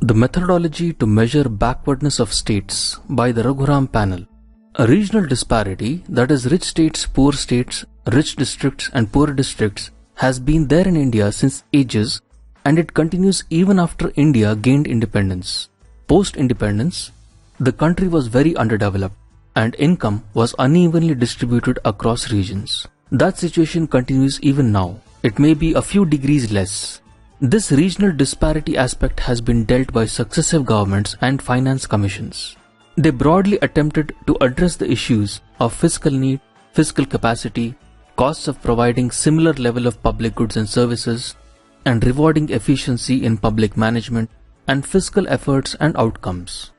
The methodology to measure backwardness of states by the Raghuram panel. A regional disparity, that is rich states, poor states, rich districts and poor districts, has been there in India since ages, and it continues even after India gained independence. Post-independence, the country was very underdeveloped and income was unevenly distributed across regions. That situation continues even now. It may be a few degrees less. This regional disparity aspect has been dealt by successive governments and finance commissions. They broadly attempted to address the issues of fiscal need, fiscal capacity, costs of providing similar level of public goods and services, and rewarding efficiency in public management and fiscal efforts and outcomes.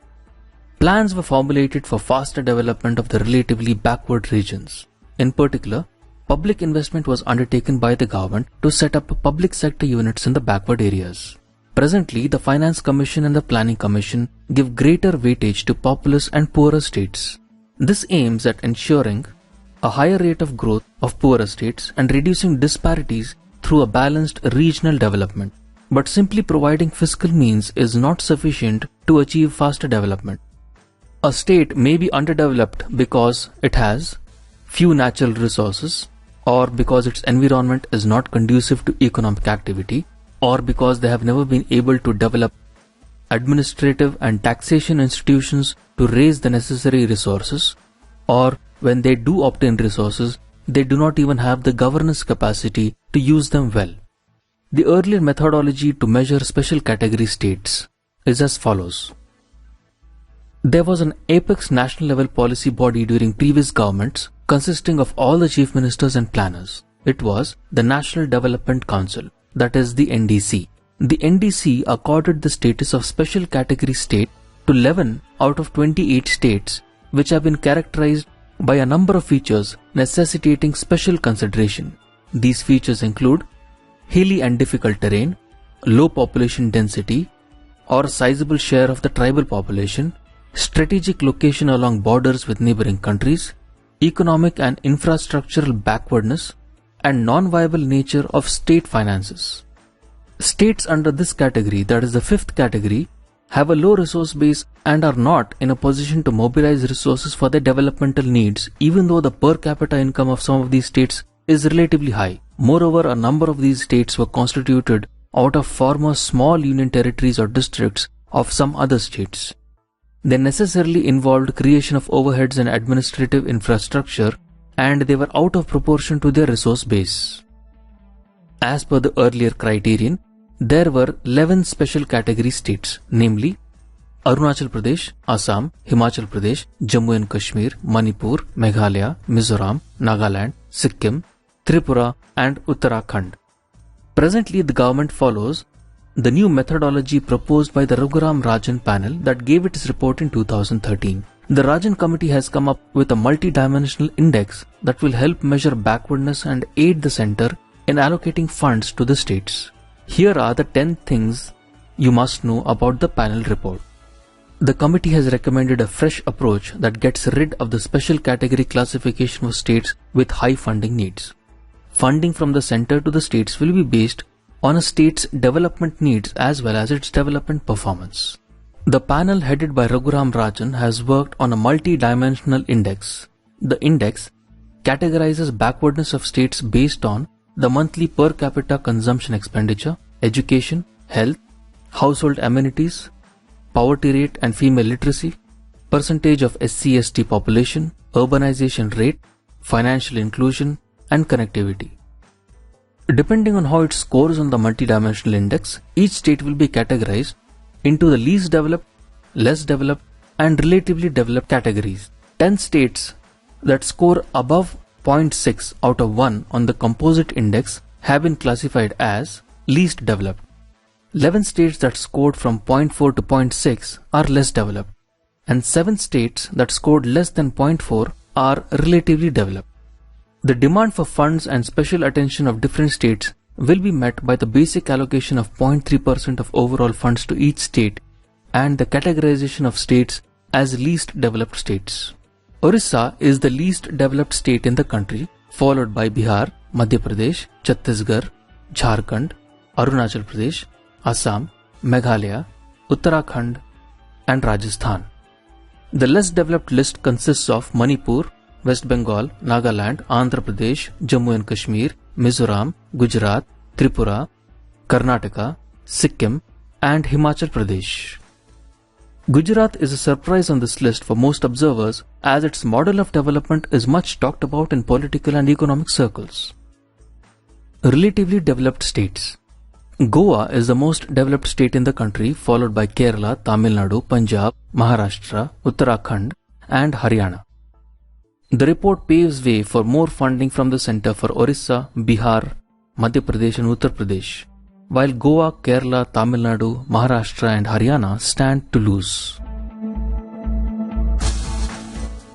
Plans were formulated for faster development of the relatively backward regions. In particular, public investment was undertaken by the government to set up public sector units in the backward areas. Presently, the Finance Commission and the Planning Commission give greater weightage to populous and poorer states. This aims at ensuring a higher rate of growth of poorer states and reducing disparities through a balanced regional development. But simply providing fiscal means is not sufficient to achieve faster development. A state may be underdeveloped because it has few natural resources, or because its environment is not conducive to economic activity, or because they have never been able to develop administrative and taxation institutions to raise the necessary resources, or when they do obtain resources, they do not even have the governance capacity to use them well. The earlier methodology to measure special category states is as follows. There was an apex national level policy body during previous governments consisting of all the chief ministers and planners. It was the National Development Council, that is the NDC. The NDC accorded the status of special category state to 11 out of 28 states, which have been characterized by a number of features necessitating special consideration. These features include hilly and difficult terrain, low population density or sizable share of the tribal population, strategic location along borders with neighboring countries, economic and infrastructural backwardness, and non-viable nature of state finances. States under this category, that is the fifth category, have a low resource base and are not in a position to mobilize resources for their developmental needs, even though the per capita income of some of these states is relatively high. Moreover, a number of these states were constituted out of former small union territories or districts of some other states. They necessarily involved creation of overheads and administrative infrastructure, and they were out of proportion to their resource base. As per the earlier criterion, there were 11 special category states, namely Arunachal Pradesh, Assam, Himachal Pradesh, Jammu and Kashmir, Manipur, Meghalaya, Mizoram, Nagaland, Sikkim, Tripura and Uttarakhand. Presently, the government follows the new methodology proposed by the Rajan panel that gave its report in 2013. The Rajan committee has come up with a multi-dimensional index that will help measure backwardness and aid the center in allocating funds to the states. Here are the 10 things you must know about the panel report. The committee has recommended a fresh approach that gets rid of the special category classification of states with high funding needs. Funding from the center to the states will be based on a state's development needs as well as its development performance. The panel headed by Rajan has worked on a multi-dimensional index. The index categorizes backwardness of states based on the monthly per capita consumption expenditure, education, health, household amenities, poverty rate and female literacy, percentage of SC/ST population, urbanization rate, financial inclusion, and connectivity. Depending on how it scores on the multidimensional index, each state will be categorized into the least developed, less developed, and relatively developed categories. 10 states that score above 0.6 out of 1 on the composite index have been classified as least developed. 11 states that scored from 0.4 to 0.6 are less developed, and 7 states that scored less than 0.4 are relatively developed. The demand for funds and special attention of different states will be met by the basic allocation of 0.3% of overall funds to each state and the categorization of states as least developed states. Orissa is the least developed state in the country, followed by Bihar, Madhya Pradesh, Chhattisgarh, Jharkhand, Arunachal Pradesh, Assam, Meghalaya, Uttarakhand, and Rajasthan. The less developed list consists of Manipur, West Bengal, Nagaland, Andhra Pradesh, Jammu and Kashmir, Mizoram, Gujarat, Tripura, Karnataka, Sikkim, and Himachal Pradesh. Gujarat is a surprise on this list for most observers, as its model of development is much talked about in political and economic circles. Relatively developed states. Goa is the most developed state in the country, followed by Kerala, Tamil Nadu, Punjab, Maharashtra, Uttarakhand, and Haryana. The report paves way for more funding from the centre for Orissa, Bihar, Madhya Pradesh and Uttar Pradesh, while Goa, Kerala, Tamil Nadu, Maharashtra and Haryana stand to lose.